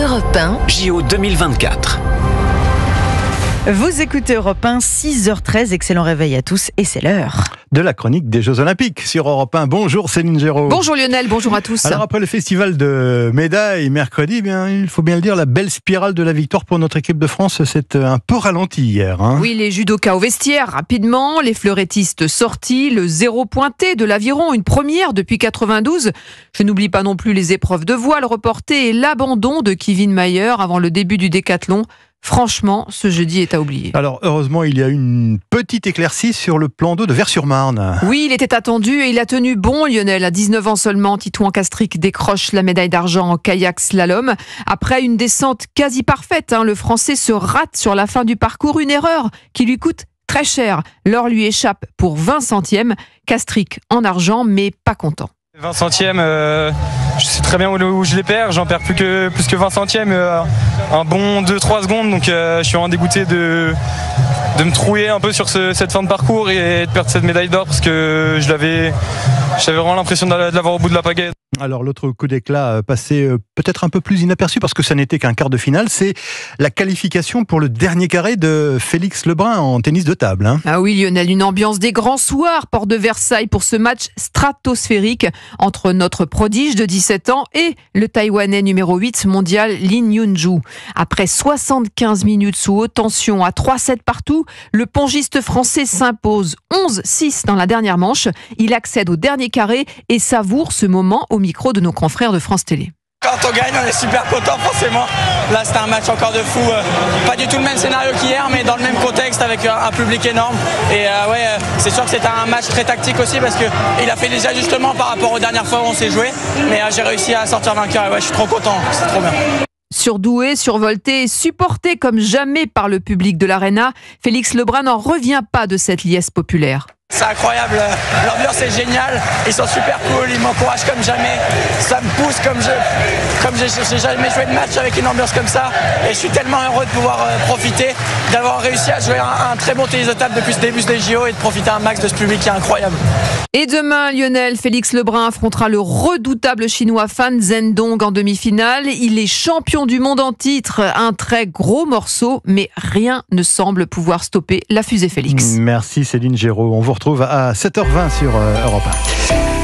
Europe 1, JO 2024. Vous écoutez Europe 1, 6h13, excellent réveil à tous et c'est l'heure de la chronique des Jeux Olympiques sur Europe 1. Bonjour Céline Géraud. Bonjour Lionel, bonjour à tous. Alors après le festival de médailles mercredi, il faut bien le dire, la belle spirale de la victoire pour notre équipe de France s'est un peu ralentie hier. Oui, les judokas au vestiaire rapidement, les fleurettistes sortis, le zéro pointé de l'aviron, une première depuis 92. Je n'oublie pas non plus les épreuves de voile reportées et l'abandon de Kevin Mayer avant le début du décathlon. Franchement, ce jeudi est à oublier. Alors, heureusement, il y a une petite éclaircie sur le plan d'eau de Vers-sur-Marne. Oui, il était attendu et il a tenu bon, Lionel. À 19 ans seulement, Titouan Castric décroche la médaille d'argent en kayak slalom. Après une descente quasi parfaite, le Français se rate sur la fin du parcours. Une erreur qui lui coûte très cher. L'or lui échappe pour 20 centièmes. Castric en argent, mais pas content. 20 centièmes, je sais très bien où je les perds, j'en perds plus que 20 centièmes, un bon 2-3 secondes, donc je suis vraiment dégoûté de me trouiller un peu sur cette fin de parcours et de perdre cette médaille d'or parce que j'avais vraiment l'impression de l'avoir au bout de la pagaie. Alors l'autre coup d'éclat passé peut-être un peu plus inaperçu parce que ça n'était qu'un quart de finale, c'est la qualification pour le dernier carré de Félix Lebrun en tennis de table. Ah oui Lionel, une ambiance des grands soirs, porte de Versailles pour ce match stratosphérique entre notre prodige de 17 ans et le Taïwanais numéro 8 mondial Lin Yunju. Après 75 minutes sous haute tension à 3-7 partout, le pongiste français s'impose 11-6 dans la dernière manche. Il accède au dernier carré et savoure ce moment au micro de nos confrères de France Télé. Quand on gagne, on est super content forcément. Là, c'était un match encore de fou. Pas du tout le même scénario qu'hier, mais dans le même contexte avec un public énorme. Et c'est sûr que c'était un match très tactique aussi parce qu'il a fait des ajustements par rapport aux dernières fois où on s'est joué. Mais j'ai réussi à sortir vainqueur et je suis trop content. C'est trop bien. Surdoué, survolté et supporté comme jamais par le public de l'Arena, Félix Lebrun n'en revient pas de cette liesse populaire. C'est incroyable, l'ambiance est géniale, ils sont super cool, ils m'encouragent comme jamais, ça me pousse comme j'ai jamais joué de match avec une ambiance comme ça et je suis tellement heureux de pouvoir profiter, d'avoir réussi à jouer un très bon tennis de table depuis ce début des JO et de profiter un max de ce public qui est incroyable. Et demain, Lionel, Félix Lebrun affrontera le redoutable chinois Fan Zhendong en demi-finale. Il est champion du monde en titre, un très gros morceau, mais rien ne semble pouvoir stopper la fusée Félix. Merci Céline Géraud, on vous retrouve à 7h20 sur Europe 1.